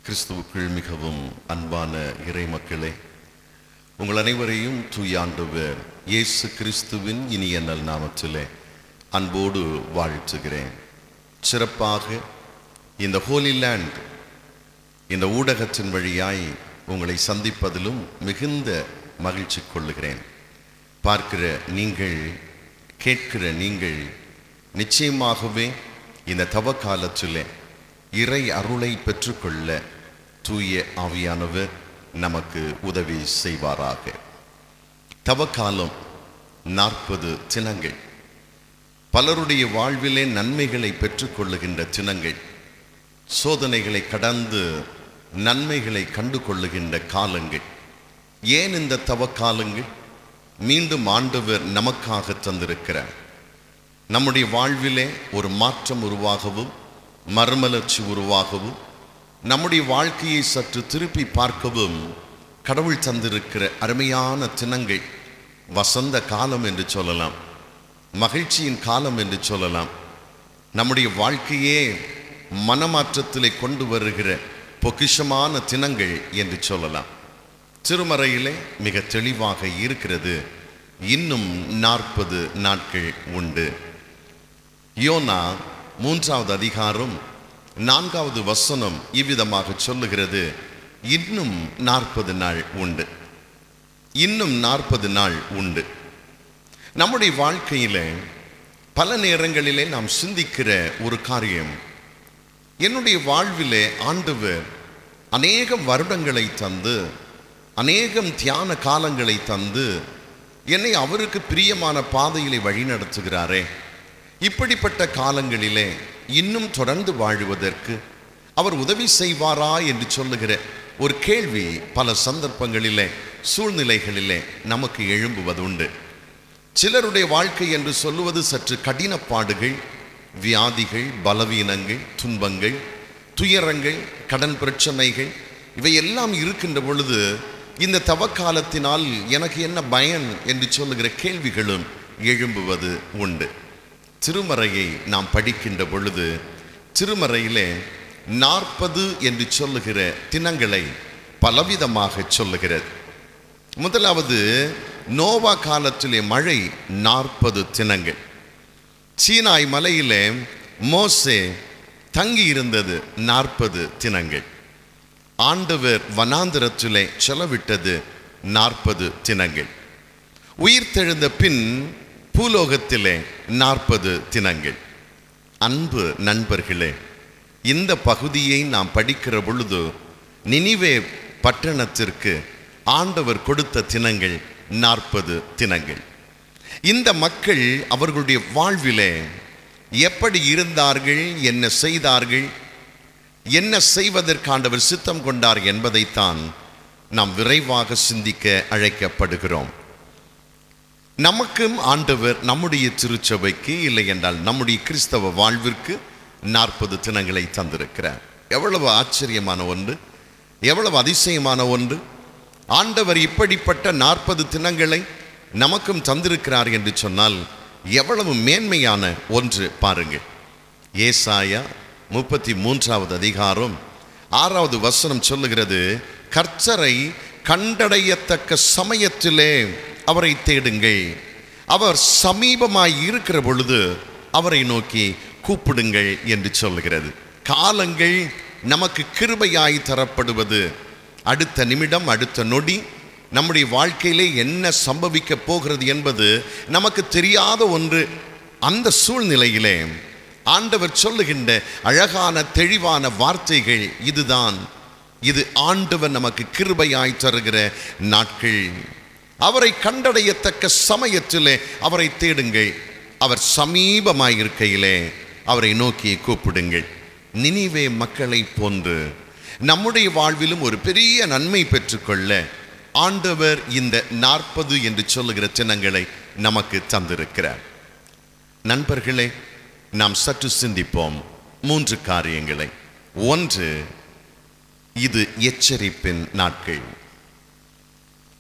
கிறிஸ்துவுக்குள் மிகவும் அன்பான இறை மக்களே, உங்கள் அனைவரையும் தூய ஆண்டவர் இயேசு கிறிஸ்துவின் இனிய நல் நாமத்திலே அன்போடு வாழ்த்துகிறேன். சிறப்பாக இந்த ஹோலி லேண்ட் இந்த ஊடகத்தின் வழியாய் உங்களை சந்திப்பதிலும் மிகுந்த மகிழ்ச்சி கொள்ளுகிறேன். பார்க்கிற நீங்கள், கேட்கிற நீங்கள் நிச்சயமாகவே இந்த தவ காலத்திலே இறை அருளை பெற்றுக்கொள்ள தூய ஆவியானவர் நமக்கு உதவி செய்வாராக. தவக்காலம் 40 தினங்கள், பலருடைய வாழ்விலே நன்மைகளை பெற்றுக்கொள்ளுகின்ற தினங்கள், சோதனைகளை கடந்து நன்மைகளை கண்டு கொள்ளுகின்ற காலங்கள். ஏன் இந்த தவக்காலங்கள்? மீண்டும் ஆண்டவர் நமக்காக தந்திருக்கிறார். நம்முடைய வாழ்விலே ஒரு மாற்றம் உருவாகவும், மறுமலர்ச்சி உருவாகவும், நம்முடைய வாழ்க்கையை சற்று திருப்பி பார்க்கவும் கடவுள் தந்திருக்கிற அருமையான தினங்கள். வசந்த காலம் என்று சொல்லலாம், மகிழ்ச்சியின் காலம் என்று சொல்லலாம். நம்முடைய வாழ்க்கையே மனமாற்றத்திலே கொண்டு வருகிற பொக்கிஷமான தினங்கள் என்று சொல்லலாம். திருமறையிலே மிக தெளிவாக இருக்கிறது. இன்னும் 40 நாட்கள் உண்டு. யோனா 3வது அதிகாரம் 4வது வசனம் இவ்விதமாக சொல்லுகிறது, இன்னும் 40 நாள் உண்டு. இன்னும் 40 நாள் உண்டு. நம்முடைய வாழ்க்கையில பல நேரங்களிலே நாம் சிந்திக்கிற ஒரு காரியம், என்னுடைய வாழ்விலே ஆண்டவர் அநேகம் வருடங்களை தந்து, அநேகம் தியான காலங்களை தந்து என்னை அவருக்கு பிரியமான பாதையிலே வழிநடத்துகிறாரே, இப்படிப்பட்ட காலங்களிலே இன்னும் தொடர்ந்து வாழுவதற்கு அவர் உதவி செய்வாரா என்று சொல்லுகிற ஒரு கேள்வி பல சந்தர்ப்பங்களிலே, சூழ்நிலைகளிலே நமக்கு எழும்புவதுண்டு. சிலருடைய வாழ்க்கை என்று சொல்லுவது சற்று கடினப்பாடுகள், வியாதிகள், பலவீனங்கள், துன்பங்கள், துயரங்கள், கடன் பிரச்சனைகள் இவையெல்லாம் இருக்கின்ற பொழுது இந்த தவக்காலத்தினால் எனக்கு என்ன பயன் என்று சொல்லுகிற கேள்விகளும் எழும்புவது உண்டு. திருமறையை நாம் படிக்கின்ற பொழுது திருமறையிலே 40 என்று சொல்லுகிற தினங்களை பலவிதமாக சொல்லுகிறது. முதலாவது, நோவா காலத்திலே மழை 40 தினங்கள். சீனாய் மலையிலே மோசே தங்கி இருந்தது 40 தினங்கள். ஆண்டவர் வனாந்திரத்திலே செலவிட்டது 40 தினங்கள். உயிர்த்தெழுந்த பின் பூலோகத்திலே 40 தினங்கள். அன்பு நண்பர்களே, இந்த பகுதியை நாம் படிக்கிற பொழுது நினிவே பட்டணத்திற்கு ஆண்டவர் கொடுத்த தினங்கள் 40 தினங்கள். இந்த மக்கள் அவர்களுடைய வாழ்விலே எப்படி இருந்தார்கள், என்ன செய்தார்கள், என்ன செய்வதற்கு ஆண்டவர் சித்தம் கொண்டார் என்பதைத்தான் நாம் விரைவாக சிந்திக்க அழைக்கப்படுகிறோம். நமக்கும் ஆண்டவர் நம்முடைய திருச்சபைக்கு, இல்லை என்றால் நம்முடைய கிறிஸ்தவ வாழ்விற்கு 40 தினங்களை தந்திருக்கிறார். எவ்வளவு ஆச்சரியமான ஒன்று, எவ்வளவு அதிசயமான ஒன்று! ஆண்டவர் இப்படிப்பட்ட 40 தினங்களை நமக்கும் தந்திருக்கிறார் என்று சொன்னால் எவ்வளவு மேன்மையான ஒன்று பாருங்கள். ஏசாயா 33வது அதிகாரம் 6வது வசனம் சொல்லுகிறது, கர்த்தரை கண்டடையத்தக்க சமயத்திலே அவரை தேடுங்கள், அவர் சமீபமாய் இருக்கிற பொழுது அவரை நோக்கி கூப்பிடுங்கள் என்று சொல்லுகிறது. காலங்கள் நமக்கு கிருபையாய் தரப்படுவது, அடுத்த நிமிடம், அடுத்த நொடி நம்முடைய வாழ்க்கையிலே என்ன சம்பவிக்க போகிறது என்பது நமக்கு தெரியாத ஒன்று. அந்த சூழ்நிலையிலே ஆண்டவர் சொல்லுகின்ற அழகான தெளிவான வார்த்தைகள் இதுதான். இது ஆண்டவர் நமக்கு கிருபையாய் தருகிற நாட்கள். அவரை கண்டடையத்தக்க சமயத்திலே அவரை தேடுங்கள், அவர் சமீபமாயிருக்கையிலே அவரை நோக்கி கூப்பிடுங்கள். நினிவே மக்களை போன்று நம்முடைய வாழ்விலும் ஒரு பெரிய நன்மை பெற்றுக்கொள்ள ஆண்டவர் இந்த 40 என்று சொல்லுகிற தினங்களை நமக்கு தந்திருக்கிறார். நண்பர்களே, நாம் சற்று சிந்திப்போம் 3 காரியங்களை. 1, இது எச்சரிப்பின் நாட்கள்.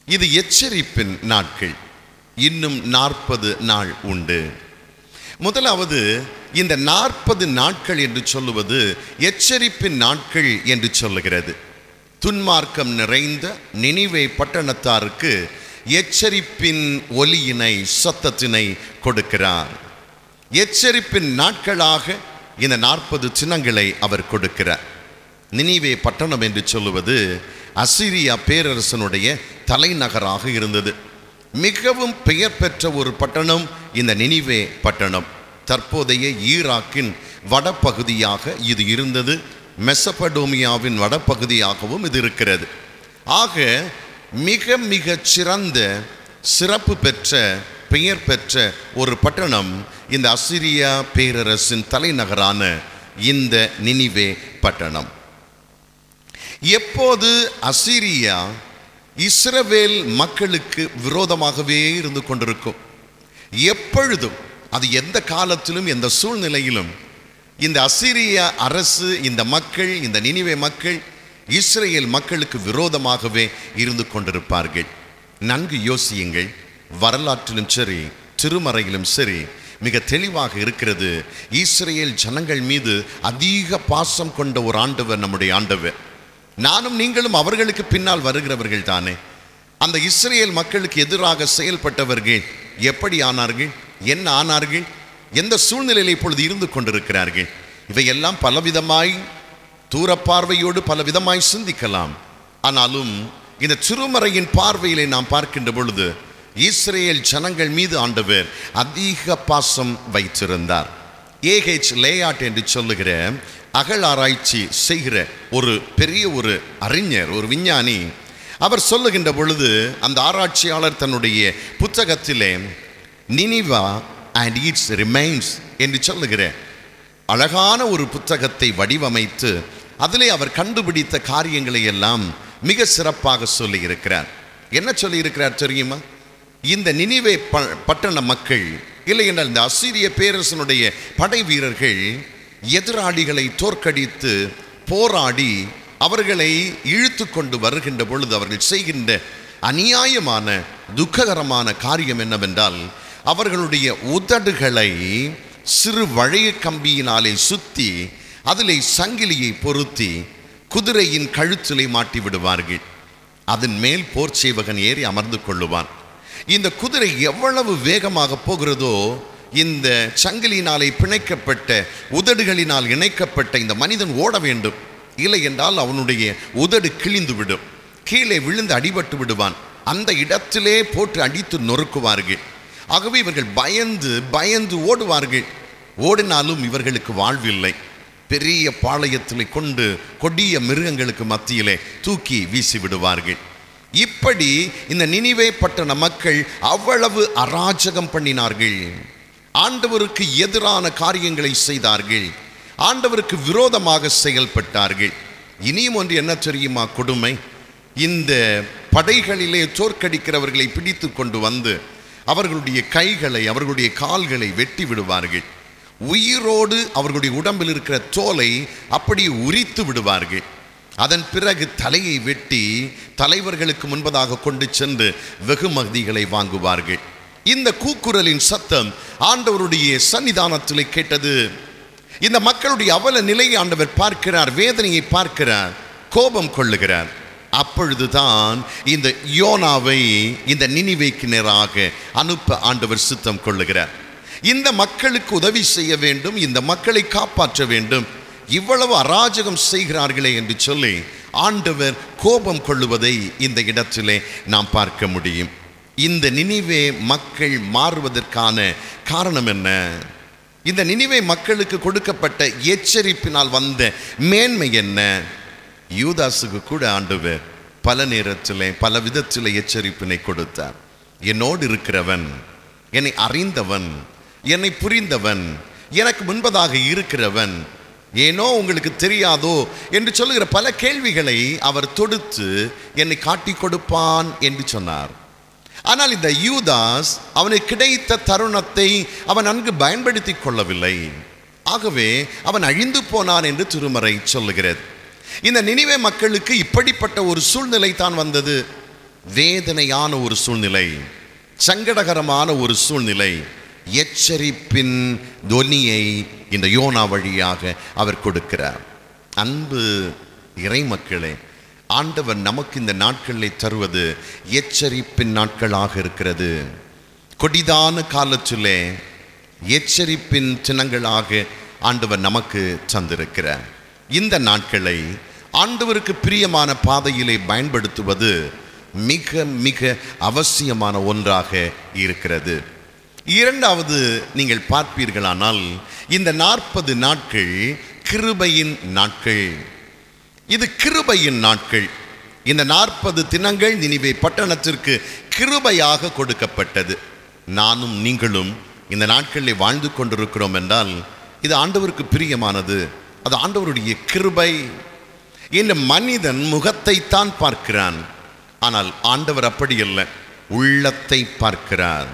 இது எச்சரிப்பின் நாட்கள். இன்னும் 40 நாள் உண்டு. முதலாவது, இந்த 40 நாட்கள் என்று சொல்லுவது எச்சரிப்பின் நாட்கள் என்று சொல்லுகிறது. துன்மார்க்கம் நிறைந்த நினிவே பட்டணத்தாருக்கு எச்சரிப்பின் ஒலியினை, சத்தத்தினை கொடுக்கிறார். எச்சரிப்பின் நாட்களாக இந்த 40 சின்னங்களை அவர் கொடுக்கிறார். நினிவே பட்டணம் என்று சொல்லுவது அசிரியா பேரரசனுடைய தலைநகராக இருந்தது. மிகவும் பெயர் பெற்ற ஒரு பட்டணம் இந்த நினிவே பட்டணம். தற்போதைய ஈராக்கின் வடபகுதியாக இது இருந்தது. மெசபடோமியாவின் வடபகுதியாகவும் இது இருக்கிறது. ஆக மிக மிக சிறந்த, சிறப்பு பெற்ற, பெயர் பெற்ற ஒரு பட்டணம் இந்த அசிரியா பேரரசின் தலைநகரான இந்த நினிவே பட்டணம். எப்போது அசிரியா இஸ்ரவேல் மக்களுக்கு விரோதமாகவே இருந்து கொண்டிருக்கும், எப்பொழுதும், அது எந்த காலத்திலும் எந்த சூழ்நிலையிலும் இந்த அசீரிய அரசு, இந்த மக்கள், இந்த நினிவே மக்கள் இஸ்ரேல் மக்களுக்கு விரோதமாகவே இருந்து கொண்டிருப்பார்கள். நன்கு யோசியுங்கள். வரலாற்றிலும் சரி, திருமறையிலும் சரி, மிக தெளிவாக இருக்கிறது. இஸ்ரேல் ஜனங்கள் மீது அதிக பாசம் கொண்ட ஒரு ஆண்டவர் நம்முடைய ஆண்டவர். நானும் நீங்களும் அவர்களுக்கு பின்னால் வருகிறவர்கள் தானே. அந்த இஸ்ரேல் மக்களுக்கு எதிராக செயல்பட்டவர்கள் எப்படி ஆனார்கள், என்ன ஆனார்கள், எந்த சூழ்நிலையில் இப்பொழுது இருந்து கொண்டிருக்கிறார்கள், இவையெல்லாம் பலவிதமாய் தூரப்பார்வையோடு பலவிதமாய் சிந்திக்கலாம். ஆனாலும் இந்த திருமறையின் பார்வையிலே நாம் பார்க்கின்ற பொழுது இஸ்ரேல் ஜனங்கள் மீது ஆண்டவர் அதிக பாசம் வைத்திருந்தார். ஏஹெச் லேயாட் என்று சொல்லுகிற அகழாராய்ச்சி செய்கிற ஒரு பெரிய ஒரு அறிஞர், ஒரு விஞ்ஞானி, அவர் சொல்லுகின்ற பொழுது, அந்த ஆராய்ச்சியாளர் தன்னுடைய புத்தகத்திலே நினிவா அண்ட் இட்ஸ் ரிமைன்ஸ் என்று சொல்லுகிற அழகான ஒரு புத்தகத்தை வடிவமைத்து அதிலே அவர் கண்டுபிடித்த காரியங்களை எல்லாம் மிக சிறப்பாக சொல்லியிருக்கிறார். என்ன சொல்லியிருக்கிறார் தெரியுமா? இந்த நினிவே பட்டண மக்கள், இல்லை என்றால் இந்த அசீரிய பேரரசனுடைய படை வீரர்கள் எதிராளிகளை தோற்கடித்து போராடி அவர்களை இழுத்து கொண்டு வருகின்ற பொழுது அவர்கள் செய்கின்ற அநியாயமான, துக்ககரமான காரியம் என்னவென்றால், அவர்களுடைய உதடுகளை சிறு வளைய கம்பியினாலே சுத்தி அதிலே சங்கிலியை பொருத்தி குதிரையின் கழுத்திலே மாட்டி விடுவார்கள். அதன் மேல் போர் சேவகன் ஏறி அமர்ந்து கொள்ளுவான். இந்த குதிரை எவ்வளவு வேகமாக போகிறதோ, இந்த சங்கிலியினாலே பிணைக்கப்பட்ட, உதடுகளினால் இணைக்கப்பட்ட இந்த மனிதன் ஓட வேண்டும். இல்லை என்றால் அவனுடைய உதடு கிழிந்து விடும், கீழே விழுந்து அடிபட்டு விடுவான். அந்த இடத்திலே போட்டு அடித்து நொறுக்குவார்கள். ஆகவே இவர்கள் பயந்து பயந்து ஓடுவார்கள். ஓடினாலும் இவர்களுக்கு வாழ்வில்லை. பெரிய பாளையத்திலே கொண்டு கொடிய மிருகங்களுக்கு மத்தியிலே தூக்கி வீசி விடுவார்கள். இப்படி இந்த நினிவே பட்டண மக்கள் அவ்வளவு அராஜகம் பண்ணினார்கள். ஆண்டவருக்கு எதிரான காரியங்களை செய்தார்கள். ஆண்டவருக்கு விரோதமாக செயல்பட்டார்கள். இனியும் ஒன்று என்ன தெரியுமா கொடுமை? இந்த படைகளிலே தோற்கடிக்கிறவர்களை பிடித்து கொண்டு வந்து அவர்களுடைய கைகளை, அவர்களுடைய கால்களை வெட்டி விடுவார்கள். உயிரோடு அவர்களுடைய உடம்பில் இருக்கிற தோலை அப்படி உரித்து விடுவார்கள். அதன் பிறகு தலையை வெட்டி தலைவர்களுக்கு முன்பதாக கொண்டு சென்று வெகுமதிகளை வாங்குவார்கள். இந்த கூக்குரலின் சத்தம் ஆண்டவருடைய சன்னிதானத்தில் கேட்டது. இந்த மக்களுடைய அவல நிலையை ஆண்டவர் பார்க்கிறார், வேதனையை பார்க்கிறார், கோபம் கொள்ளுகிறார். அப்பொழுதுதான் இந்த யோனாவை இந்த நினிவேக்கு நேராக அனுப்ப ஆண்டவர் சித்தம் கொள்ளுகிறார். இந்த மக்களுக்கு உதவி செய்ய வேண்டும், இந்த மக்களை காப்பாற்ற வேண்டும். இவ்வளவு அராஜகம் செய்கிறார்களே என்று சொல்லி ஆண்டவர் கோபம் கொள்ளுவதை இந்த இடத்திலே நாம் பார்க்க முடியும். இந்த நினிவே மக்கள் மாறுவதற்கான காரணம் என்ன? இந்த நினிவே மக்களுக்கு கொடுக்கப்பட்ட எச்சரிப்பினால் வந்த மேன்மை என்ன? யூதாசுக்கு கூட ஆண்டவர் பல நேரத்திலே பல விதத்திலே எச்சரிப்பினை கொடுத்தார். என்னோடு இருக்கிறவன், என்னை அறிந்தவன், என்னை புரிந்தவன், எனக்கு முன்பதாக இருக்கிறவன், ஏனோ உங்களுக்கு தெரியாதோ என்று சொல்லுகிற பல கேள்விகளை அவர் தொடுத்து என்னை காட்டி கொடுப்பான் என்று சொன்னார். ஆனால் இந்த யூதாஸ் அவனுக்கு கிடைத்த தருணத்தை அவன் நன்கு பயன்படுத்தி கொள்ளவில்லை. ஆகவே அவன் அழிந்து போனான் என்று திருமறை சொல்லுகிறது. இந்த நினிவே மக்களுக்கு இப்படிப்பட்ட ஒரு சூழ்நிலை தான் வந்தது. வேதனையான ஒரு சூழ்நிலை, சங்கடகரமான ஒரு சூழ்நிலை. எச்சரிப்பின் தொனியை இந்த யோனா வழியாக அவர் கொடுக்கிறார். அன்பு இறை மக்களே, ஆண்டவர் நமக்கு இந்த நாட்களில் தருவது எச்சரிப்பின் நாட்களாக இருக்கிறது. கொடிதான காலத்திலே எச்சரிப்பின் சின்னங்களாக ஆண்டவர் நமக்கு தந்திருக்கிறார். இந்த நாட்களை ஆண்டவருக்கு பிரியமான பாதையிலே பயன்படுத்துவது மிக மிக அவசியமான ஒன்றாக இருக்கிறது. இரண்டாவது, நீங்கள் பார்ப்பீர்களானால் இந்த 40 நாட்கள் கிருபையின் நாட்கள். இது கிருபையின் நாட்கள். இந்த 40 தினங்கள் நினிவே பட்டணத்திற்கு கிருபையாக கொடுக்கப்பட்டது. நானும் நீங்களும் இந்த நாட்களில் வாழ்ந்து கொண்டிருக்கிறோம் என்றால் இது ஆண்டவருக்கு பிரியமானது. அது ஆண்டவருடைய கிருபை. இந்த மனிதன் முகத்தை தான் பார்க்கிறான், ஆனால் ஆண்டவர் அப்படி அல்ல, உள்ளத்தை பார்க்கிறார்,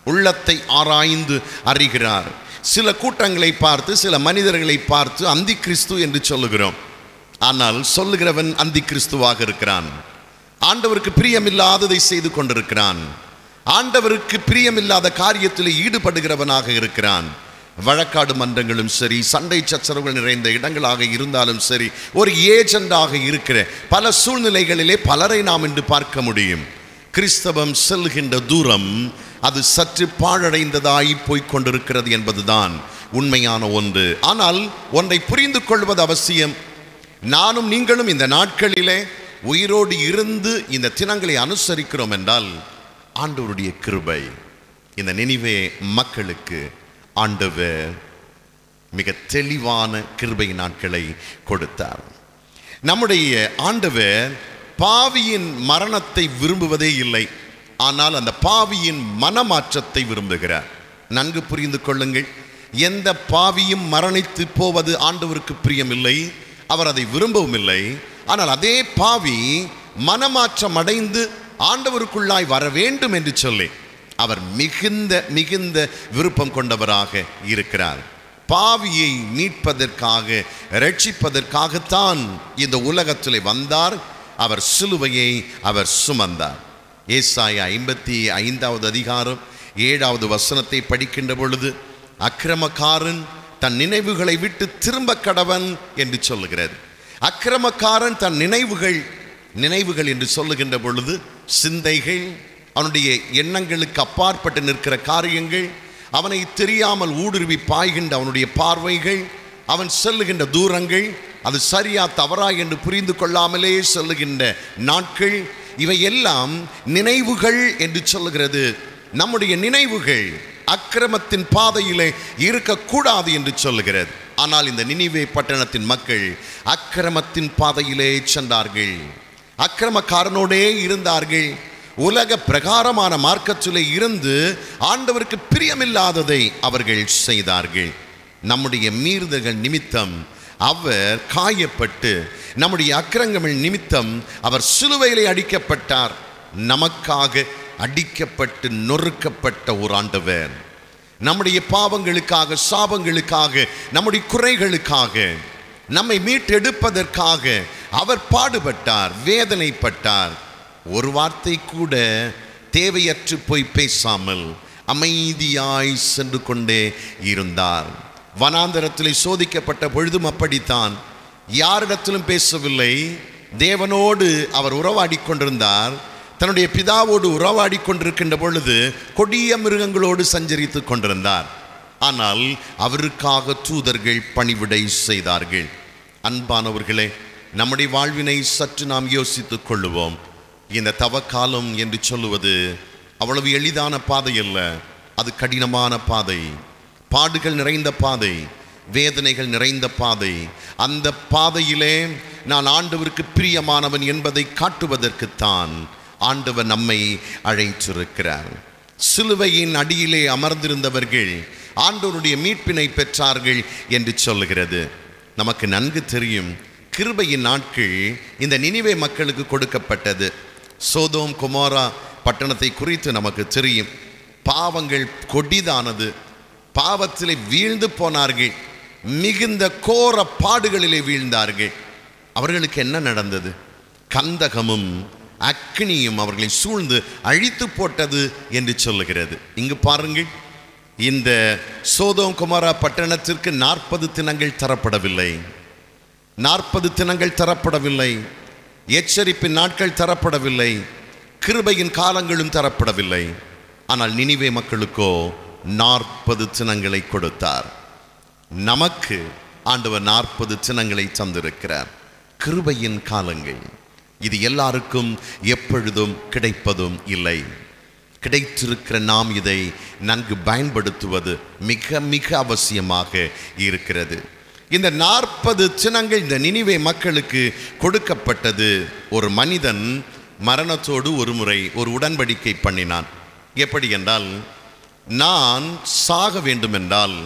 உள்ளத்தை ஆராய்ந்து அறிகிறார். சில கூட்டங்களை பார்த்து, சில மனிதர்களை பார்த்து அந்தி கிறிஸ்து என்று சொல்லுகிறோம். ஆனால் சொல்லுகிறவன் அந்தி கிறிஸ்துவாக இருக்கிறான். ஆண்டவருக்கு பிரியமில்லாததை செய்து கொண்டிருக்கிறான். ஆண்டவருக்கு பிரியமில்லாத காரியத்தில் ஈடுபடுகிறவனாக இருக்கிறான். வழக்காடு மன்றங்களும் சரி, சண்டை சச்சரவுகள் நிறைந்த இடங்களாக இருந்தாலும் சரி, ஒரு ஏஜெண்டாக இருக்கிற பல சூழ்நிலைகளிலே பலரை நாம் இன்று பார்க்க முடியும். கிறிஸ்தவம் செல்கின்ற தூரம் அது சற்று பாழடைந்ததாய் போய்கொண்டிருக்கிறது என்பதுதான் உண்மையான ஒன்று. ஆனால் ஒன்றை புரிந்து கொள்வது அவசியம். நானும் நீங்களும் இந்த நாட்களிலே உயிரோடு இருந்து இந்த தினங்களை அனுசரிக்கிறோம் என்றால் ஆண்டவருடைய கிருபை. இந்த நினிவே மக்களுக்கு ஆண்டவர் மிக தெளிவான கிருபை நாட்களை கொடுத்தார். நம்முடைய ஆண்டவர் பாவியின் மரணத்தை விரும்புவதே இல்லை, ஆனால் அந்த பாவியின் மனமாற்றத்தை விரும்புகிறார். நன்கு புரிந்து கொள்ளுங்கள். எந்த பாவியும் மரணித்து போவது ஆண்டவருக்கு பிரியமில்லை, அவர் அதை விரும்பவும் இல்லை. ஆனால் அதே பாவி மனமாற்றம் அடைந்து ஆண்டவருக்குள்ளாய் வர வேண்டும் என்று சொல்லி அவர் மிகுந்த மிகுந்த விருப்பம் கொண்டவராக இருக்கிறார். பாவியை மீட்பதற்காக, ரட்சிப்பதற்காகத்தான் இந்த உலகத்திலே வந்தார். அவர் சிலுவையை அவர் சுமந்தார். ஏசாயா 55வது அதிகாரம் 7வது வசனத்தை படிக்கின்ற பொழுது, அக்கிரமக்காரன் தன் நினைவுகளை விட்டு திரும்ப கடவன் என்று சொல்லுகிறது. அக்கிரமக்காரன் தன் நினைவுகள் என்று சொல்லுகின்ற பொழுது சிந்தைகள், அவனுடைய எண்ணங்களுக்கு அப்பாற்பட்டு நிற்கிற காரியங்கள், அவனை தெரியாமல் ஊடுருவி பாய்கின்ற அவனுடைய பார்வைகள், அவன் செல்லுகின்ற தூரங்கள், அது சரியா தவறா என்று புரிந்து கொள்ளாமலே செல்லுகின்ற நாட்கள், இவையெல்லாம் நினைவுகள் என்று சொல்லுகிறது. நம்முடைய நினைவுகள் அக்கிரமத்தின் பாதையிலே இருக்கக்கூடாது என்று சொல்லுகிறது. ஆனால் இந்த நினிவே பட்டணத்தின் மக்கள் அக்கிரமத்தின் பாதையிலே சென்றார்கள், அக்கிரமக்காரனோடே இருந்தார்கள். உலக பிரகாரமான மார்க்கத்திலே இருந்து ஆண்டவருக்கு பிரியமில்லாததை அவர்கள் செய்தார்கள். நம்முடைய மீறுதல்கள் நிமித்தம் அவர் காயப்பட்டு, நம்முடைய அக்கிரமங்கள் நிமித்தம் அவர் சிலுவையிலே அடிக்கப்பட்டார். நமக்காக அடிக்கப்பட்டு நொறுக்கப்பட்ட ஒரு ஆண்டவர், நம்முடைய பாவங்களுக்காக, சாபங்களுக்காக, நம்முடைய குறைகளுக்காக, நம்மை மீட்டெடுப்பதற்காக அவர் பாடுபட்டார், வேதனைப்பட்டார். ஒரு வார்த்தை கூட தேவையற்று போய் பேசாமல் அமைதியாய் சென்று கொண்டே இருந்தார். வனாந்தரத்திலே சோதிக்கப்பட்ட பொழுதும் அப்படித்தான். யாரிடத்திலும் பேசவில்லை. தேவனோடு அவர் உறவாடி கொண்டிருந்தார். தன்னுடைய பிதாவோடு உறவாடி கொண்டிருக்கின்ற பொழுது கொடிய மிருகங்களோடு சஞ்சரித்து கொண்டிருந்தார். ஆனால் அவருக்காக தூதர்கள் பணிவிடை செய்தார்கள். அன்பானவர்களே, நம்முடைய வாழ்வினை சற்று நாம் யோசித்துக் கொள்ளுவோம். இந்த தவக்காலம் என்று சொல்லுவது அவ்வளவு எளிதான பாதை அல்ல. அது கடினமான பாதை, பாடுகள் நிறைந்த பாதை, வேதனைகள் நிறைந்த பாதை. அந்த பாதையிலே நான் ஆண்டவருக்கு பிரியமானவன் என்பதை காட்டுவதற்குத்தான் ஆண்டவர் நம்மை அழைத்திருக்கிறார். சிலுவையின் அடியிலே அமர்ந்திருந்தவர்கள் ஆண்டவருடைய மீட்பினை பெற்றார்கள் என்று சொல்லுகிறது. நமக்கு நன்கு தெரியும், கிருபையின் நாட்கள் இந்த நினிவே மக்களுக்கு கொடுக்கப்பட்டது. சோதோம் கொமோரா பட்டணத்தை குறித்து நமக்கு தெரியும். பாவங்கள் கொடிதானது. பாவத்திலே வீழ்ந்து போனார்கள். மிகுந்த கோர பாடுகளிலே வீழ்ந்தார்கள். அவர்களுக்கு என்ன நடந்தது? கந்தகமும் அக்னியும் அவர்களை சூழ்ந்து அழித்து போட்டது என்று சொல்லுகிறது. இங்கு பாருங்கள், இந்த சோதோம் குமாரா பட்டணத்திற்கு 40 தினங்கள் தரப்படவில்லை. 40 தினங்கள் தரப்படவில்லை. எச்சரிப்பின் நாட்கள் தரப்படவில்லை. கிருபையின் காலங்களும் தரப்படவில்லை. ஆனால் நினிவே மக்களுக்கோ 40 தினங்களை கொடுத்தார். நமக்கு ஆண்டவர் 40 தினங்களை தந்திருக்கிறார். கிருபையின் காலங்கள் இது எல்லாருக்கும் எப்பொழுதும் கிடைப்பதும் இல்லை. கிடைத்திருக்கிற நாம் இதை நன்கு பயன்படுத்துவது மிக மிக அவசியமாக இருக்கிறது. இந்த 40 தினங்கள் இந்த நினிவே மக்களுக்கு கொடுக்கப்பட்டது. ஒரு மனிதன் மரணத்தோடு ஒரு முறை ஒரு உடன்படிக்கை பண்ணினான். எப்படி என்றால், நான் சாக வேண்டும் என்றால்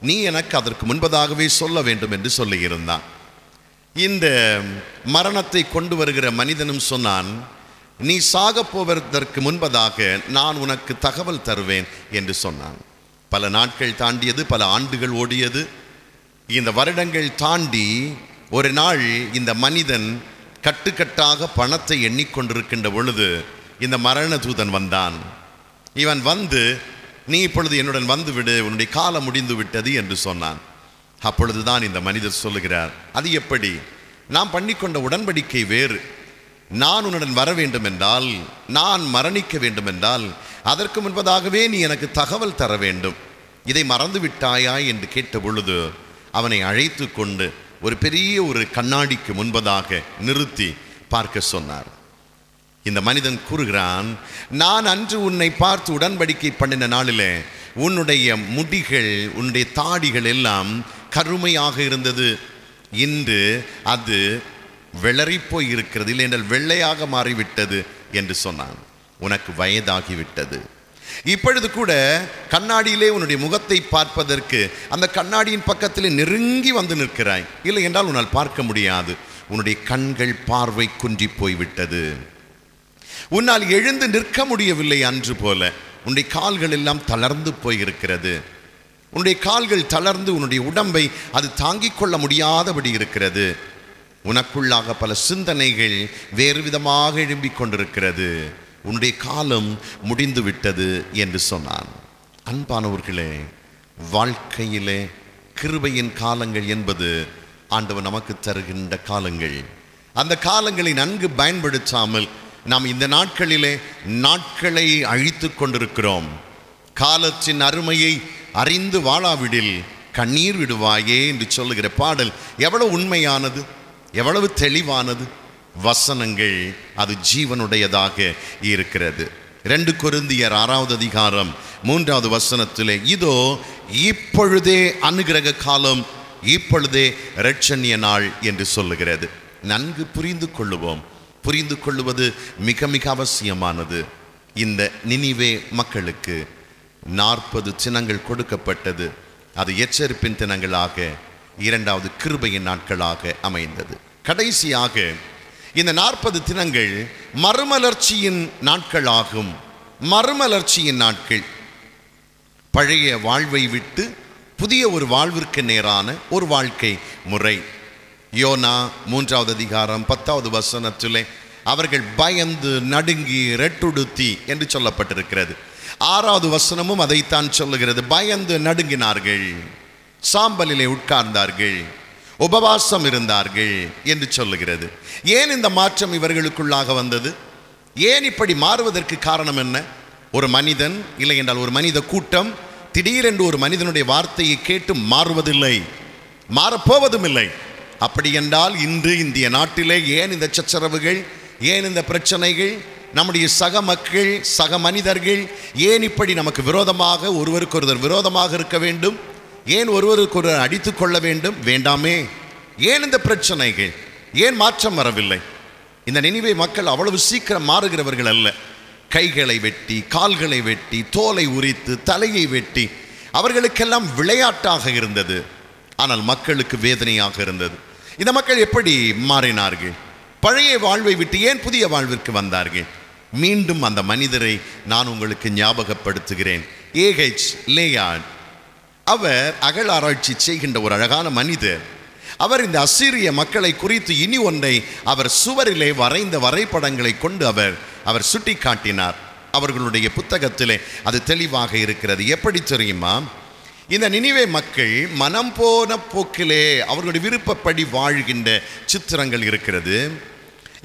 நீ எனக்கு அதற்கு முன்பதாகவே சொல்ல வேண்டும் என்று சொல்லியிருந்தான். இந்த மரணத்தை கொண்டு வருகிற மனிதனும் சொன்னான், நீ சாக போவதற்கு முன்பதாக நான் உனக்கு தகவல் தருவேன் என்று சொன்னான். பல நாட்கள் தாண்டியது, பல ஆண்டுகள் ஓடியது. இந்த வருடங்கள் தாண்டி ஒரு நாள் இந்த மனிதன் கட்டுக்கட்டாக பணத்தை எண்ணிக்கொண்டிருக்கின்ற பொழுது இந்த மரண தூதன் வந்தான். இவன் வந்து, நீ இப்பொழுது என்னுடன் வந்து விடு, உன்னுடைய காலம் முடிந்து விட்டது என்று சொன்னான். அப்பொழுதுதான் இந்த மனிதர் சொல்லுகிறார், அது எப்படி? நாம் பண்ணிக்கொண்ட உடன்படிக்கை வேறு. நான் உன்னுடன் வர வேண்டும் என்றால், நான் மரணிக்க வேண்டும் என்றால் அதற்கு முன்பதாகவே நீ எனக்கு தகவல் தர வேண்டும். இதை மறந்து விட்டாயா என்று கேட்ட பொழுது அவனை அழைத்து கொண்டு ஒரு பெரிய ஒரு கண்ணாடிக்கு முன்பதாக நிறுத்தி பார்க்க சொன்னார். இந்த மனிதன் கூறுகிறான், நான் அன்று உன்னை பார்த்து உடன்படிக்கை பண்ணின நாளிலே உன்னுடைய முடிகள், உன்னுடைய தாடிகள் எல்லாம் கருமையாக இருந்தது. இன்று அது வெளறிப்போய் இருக்கிறது, இல்லை என்றால் வெள்ளையாக மாறிவிட்டது என்று சொன்னான். உனக்கு வயதாகிவிட்டது. இப்பொழுது கூட கண்ணாடியிலே உன்னுடைய முகத்தை பார்ப்பதற்கு அந்த கண்ணாடியின் பக்கத்திலே நெருங்கி வந்து நிற்கிறாய். இல்லை என்றால் உன்னால் பார்க்க முடியாது. உன்னுடைய கண்கள் பார்வை குன்றி போய்விட்டது. உன்னால் எழுந்து நிற்க முடியவில்லை. அன்று போல உன்னுடைய கால்கள் எல்லாம் தளர்ந்து போயிருக்கிறது. உன்னுடைய கால்கள் தளர்ந்து உன்னுடைய உடம்பை அது தாங்கிக் கொள்ள முடியாதபடி இருக்கிறது. உனக்குள்ளாக பல சிந்தனைகள் வேறு விதமாக எழும்பிக் கொண்டிருக்கிறது. உன்னுடைய காலம் முடிந்து விட்டது என்று சொன்னான். அன்பானவர்களே, வாழ்க்கையிலே கிருபையின் காலங்கள் என்பது ஆண்டவர் நமக்கு தருகின்ற காலங்கள். அந்த காலங்களை நன்கு பயன்படுத்தாமல் நாம் இந்த நாட்களிலே நாட்களை அழித்து கொண்டிருக்கிறோம். காலத்தின் அருமையை அறிந்து வாழாவிடில் கண்ணீர் விடுவாயே என்று சொல்லுகிற பாடல் எவ்வளவு உண்மையானது, எவ்வளவு தெளிவானது. வசனங்கள் அது ஜீவனுடையதாக இருக்கிறது. 2 கொரிந்தியர் 6வது அதிகாரம் 3வது வசனத்திலே, இதோ இப்பொழுதே அனுக்கிரக காலம், இப்பொழுதே இரட்சணிய நாள் என்று சொல்லுகிறது. நன்கு புரிந்து கொள்ளுவோம். புரிந்து கொள்வது மிக மிக அவசியமானது. இந்த நினிவே மக்களுக்கு 40 தினங்கள் கொடுக்கப்பட்டது. அது எச்சரிப்பின் தினங்களாக, 2வது கிருபையின் நாட்களாக அமைந்தது. கடைசியாக இந்த 40 தினங்கள் மறுமலர்ச்சியின் நாட்களாகும். மறுமலர்ச்சியின் நாட்கள். பழைய வாழ்வை விட்டு புதிய ஒரு வாழ்விற்கு நேரான ஒரு வாழ்க்கை முறை. யோனா 3வது அதிகாரம் 10வது வசனத்திலே அவர்கள் பயந்து நடுங்கி ரெட்டுடுத்தி என்று சொல்லப்பட்டிருக்கிறது. 6வது வசனமும் அதைத்தான் சொல்லுகிறது. பயந்து நடுங்கினார்கள், சாம்பலிலே உட்கார்ந்தார்கள், உபவாசம் இருந்தார்கள் என்று சொல்லுகிறது. ஏன் இந்த மாற்றம் இவர்களுக்குள்ளாக வந்தது? ஏன் இப்படி மாறுவதற்கு காரணம் என்ன? ஒரு மனிதன், இல்லை என்றால் ஒரு மனித கூட்டம் திடீரென்று ஒரு மனிதனுடைய வார்த்தையை கேட்டு மாறுவதில்லை, மாறப்போவதும் இல்லை. அப்படி என்றால் இன்று இந்திய நாட்டிலே ஏன் இந்த சச்சரவுகள், ஏன் இந்த பிரச்சனைகள்? நம்முடைய சக மக்கள், சக மனிதர்கள் ஏன் இப்படி நமக்கு விரோதமாக, ஒருவருக்கொருவர் விரோதமாக இருக்க வேண்டும்? ஏன் ஒருவருக்கொருவர் அடித்து கொள்ள வேண்டும்? வேண்டாமே. ஏன் இந்த பிரச்சனைகள்? ஏன் மாற்றம் வரவில்லை? இந்த நினிவே மக்கள் அவ்வளவு சீக்கிரம் மாறுகிறவர்கள் அல்ல. கைகளை வெட்டி, கால்களை வெட்டி, தோலை உரித்து, தலையை வெட்டி அவர்களுக்கெல்லாம் விளையாட்டாக இருந்தது. ஆனால் மக்களுக்கு வேதனையாக இருந்தது. இந்த மக்கள் எப்படி மாறினார்கள்? பழைய வாழ்வை விட்டு ஏன் புதிய வாழ்விற்கு வந்தார்கள்? மீண்டும் அந்த மனிதரை நான் உங்களுக்கு ஞாபகப்படுத்துகிறேன். ஏஹெச் லேயார்ட், அவர் அகழாராய்ச்சி செய்கின்ற ஒரு அழகான மனிதர். அவர் இந்த அசீரிய மக்களை குறித்து இனி ஒன்றை அவர் சுவரிலே வரைந்த வரைபடங்களை கொண்டு அவர் சுட்டி காட்டினார். அவர்களுடைய புத்தகத்திலே அது தெளிவாக இருக்கிறது. எப்படி தெரியுமா? இந்த நினிவே மக்கள் மனம் போன போக்கிலே அவர்களுடைய விருப்பப்படி வாழ்கின்ற சித்திரங்கள் இருக்கிறது.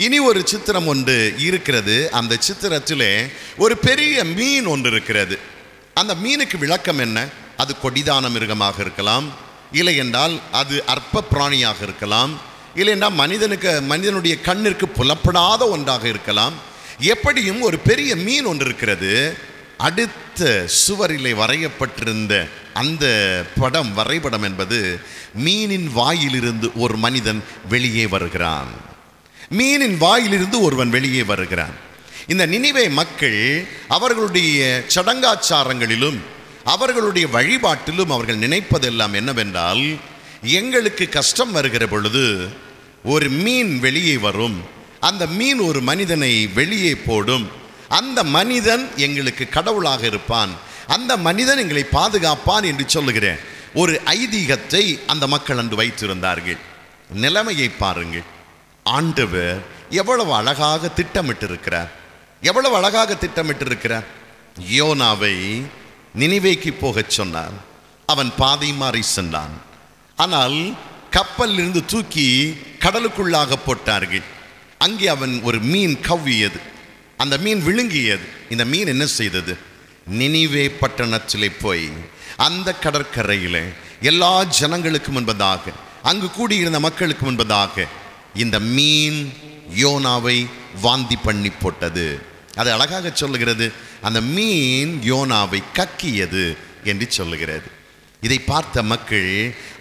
இனி ஒரு சித்திரம் ஒன்று இருக்கிறது. அந்த சித்திரத்திலே ஒரு பெரிய மீன் ஒன்று இருக்கிறது. அந்த மீனுக்கு விளக்கம் என்ன? அது கொடிதான மிருகமாக இருக்கலாம், இல்லை என்றால் அது அற்ப பிராணியாக இருக்கலாம், இல்லை என்றால் மனிதனுடைய கண்ணிற்கு புலப்படாத ஒன்றாக இருக்கலாம். எப்படியும் ஒரு பெரிய மீன் ஒன்று இருக்கிறது. அடுத்த சுவரிலே வரையப்பட்டிருந்த அந்த வரைபடம் என்பது மீனின் வாயிலிருந்து ஒரு மனிதன் வெளியே வருகிறான். மீனின் வாயிலிருந்து ஒருவன் வெளியே வருகிறான். இந்த நினிவே மக்கள் அவர்களுடைய சடங்காச்சாரங்களிலும் அவர்களுடைய வழிபாட்டிலும் அவர்கள் நினைப்பதெல்லாம் என்னவென்றால், எங்களுக்கு கஷ்டம் வருகிற பொழுது ஒரு மீன் வெளியே வரும், அந்த மீன் ஒரு மனிதனை வெளியே போடும், அந்த மனிதன் எங்களுக்கு கடவுளாக இருப்பான், அந்த மனிதன் எங்களை பாதுகாப்பான் என்று சொல்லுகிற ஒரு ஐதீகத்தை அந்த மக்கள் அன்று வைத்திருந்தார்கள். நிலைமையை பாருங்கள். ஆண்டவர் எவ்வளவு அழகாக திட்டமிட்டிருக்கிறார், எவ்வளவு அழகாக திட்டமிட்டிருக்கிறார். யோனாவை நினிவேக்கு போகச் சொன்னார். அவன் பாதை மாறி சென்றான். ஆனால் கப்பலிலிருந்து தூக்கி கடலுக்குள்ளாக போட்டார்கள். அங்கே அவன் ஒரு மீன் கவ்வியது, அந்த மீன் விழுங்கியது. இந்த மீன் என்ன செய்தது? நினிவே பட்டணத்திலே போய் அந்த கடற்கரையில் எல்லா ஜனங்களுக்கு முன்பதாக, அங்கு கூடியிருந்த மக்களுக்கு முன்பதாக இந்த மீன் யோனாவை வாந்தி பண்ணி போட்டது. அது அழகாக சொல்லுகிறது, அந்த மீன் யோனாவை கக்கியது என்று சொல்லுகிறது. இதை பார்த்த மக்கள்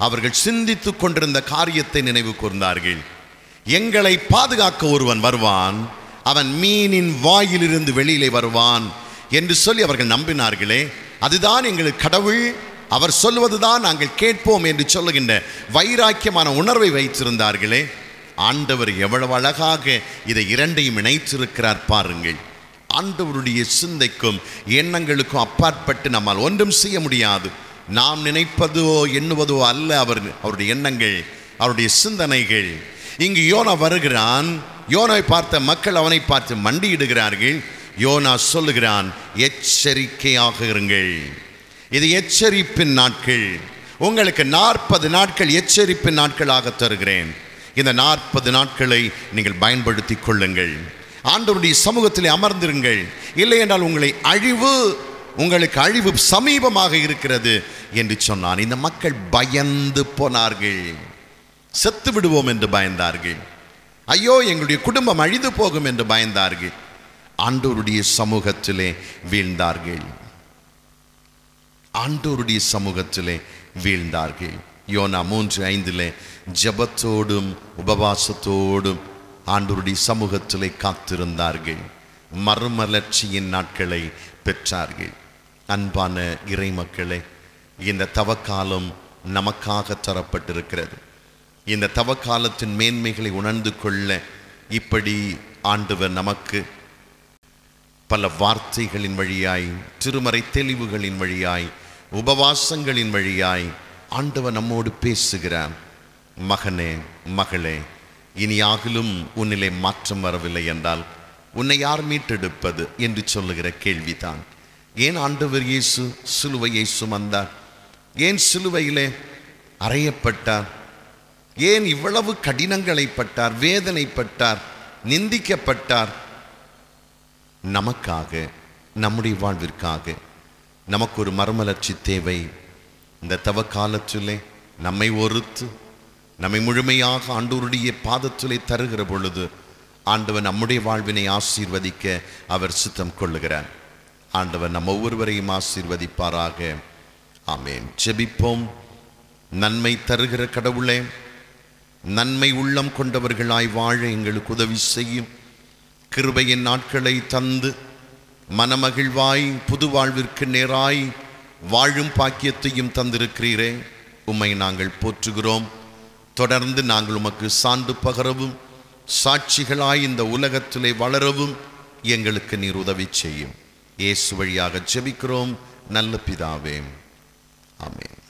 அவர்கள் சிந்தித்து கொண்டிருந்த காரியத்தை நினைவு கூர்ந்தார்கள். எங்களை பாதுகாக்க ஒருவன் வருவான், அவன் மீனின் வாயிலிருந்து வெளியிலே வருவான் என்று சொல்லி அவர்கள் நம்பினார்களே. அதுதான் எங்களுக்கு கடவுள், அவர் சொல்வதுதான் நாங்கள் கேட்போம் என்று சொல்லுகின்ற வைராக்கியமான உணர்வை வைத்திருந்தார்களே. ஆண்டவர் எவ்வளவு அழகாக இதை இரண்டையும் இணைத்திருக்கிறார் பாருங்கள். ஆண்டவருடைய சிந்தைக்கும் எண்ணங்களுக்கும் அப்பாற்பட்டு நம்மால் ஒன்றும் செய்ய முடியாது. நாம் நினைப்பதோ எண்ணுவதோ அல்ல அவருடைய எண்ணங்கள், அவருடைய சிந்தனைகள். இங்கு யோனா வருகிறான். யோனாவை பார்த்த மக்கள் அவனை பார்த்து மண்டியிடுகிறார்கள். யோனா சொல்லுகிறான், எச்சரிக்கையாக இருங்கள், இது எச்சரிப்பின் நாட்கள், உங்களுக்கு 40 நாட்கள் எச்சரிப்பின் நாட்களாக தருகிறேன். இந்த 40 நாட்களை நீங்கள் பயன்படுத்தி கொள்ளுங்கள். ஆண்டவருடைய சமூகத்திலே அமர்ந்திருங்கள், இல்லை என்றால் உங்களுக்கு அழிவு சமீபமாக இருக்கிறது என்று சொன்னான். இந்த மக்கள் பயந்து போனார்கள். செத்து விடுவோம் என்று பயந்தார்கள். ஐயோ, எங்களுடைய குடும்பம் அழிந்து போகும் என்று பயந்தார்கள். ஆண்டவருடைய சமூகத்திலே வீழ்ந்தார்கள். ஆண்டவருடைய சமூகத்திலே வீழ்ந்தார்கள். யோனா 3:5 ஜபத்தோடும் உபவாசத்தோடும் ஆண்டவருடைய சமூகத்திலே காத்திருந்தார்கள். மறுமலர்ச்சியின் நாட்களை பெற்றார்கள். அன்பான இறை மக்களே, இந்த தவக்காலம் நமக்காக தரப்பட்டிருக்கிறது. இந்த தவக்காலத்தின் மேன்மைகளை உணர்ந்து கொள்ள இப்படி ஆண்டவர் நமக்கு பல வார்த்தைகளின் வழியாய், திருமறை தெளிவுகளின் வழியாய், உபவாசங்களின் வழியாய் ஆண்டவர் நம்மோடு பேசுகிறார். மகனே, மகளே, இனியாகிலும் உன்னிலே மாற்றம் வரவில்லை என்றால் உன்னை யார் மீட்டெடுப்பது என்று சொல்லுகிற கேள்விதான். ஏன் ஆண்டவர் இயேசு சிலுவையை சுமந்தார்? ஏன் சிலுவையிலே அறையப்பட்டார்? ஏன் இவ்வளவு கடினங்களை பட்டார், வேதனைப்பட்டார், நிந்திக்கப்பட்டார்? நமக்காக, நம்முடைய வாழ்விற்காக. நமக்கு ஒரு மறுமலர்ச்சி தேவை. இந்த தவ காலத்திலே நம்மை ஒருத்து நம்மை முழுமையாக ஆண்டவருடைய பாதத்திலே தருகிற பொழுது ஆண்டவர் நம்முடைய வாழ்வினை ஆசீர்வதிக்க அவர் சித்தம் கொள்ளுகிறார். ஆண்டவர் நம்ம ஒவ்வொருவரையும் ஆசீர்வதிப்பாராக. ஆமென். ஜெபிப்போம். நன்மை தருகிற கடவுளே, நன்மை உள்ளம் கொண்டவர்களாய் வாழ எங்களுக்கு உதவி செய்யும். கிருபையின் நாட்களை தந்து மனமகிழ்வாய் புது வாழ்விற்கு நேராய் வாழும் பாக்கியத்தையும் தந்திருக்கிறீரே, உம்மை நாங்கள் போற்றுகிறோம். தொடர்ந்து நாங்கள் உமக்கு சான்று பகரவும் சாட்சிகளாய் இந்த உலகத்திலே வளரவும் எங்களுக்கு நீர் உதவி செய்யும். இயேசு வழியாக ஜெபிக்கிறோம் நல்ல பிதாவே. ஆமென்.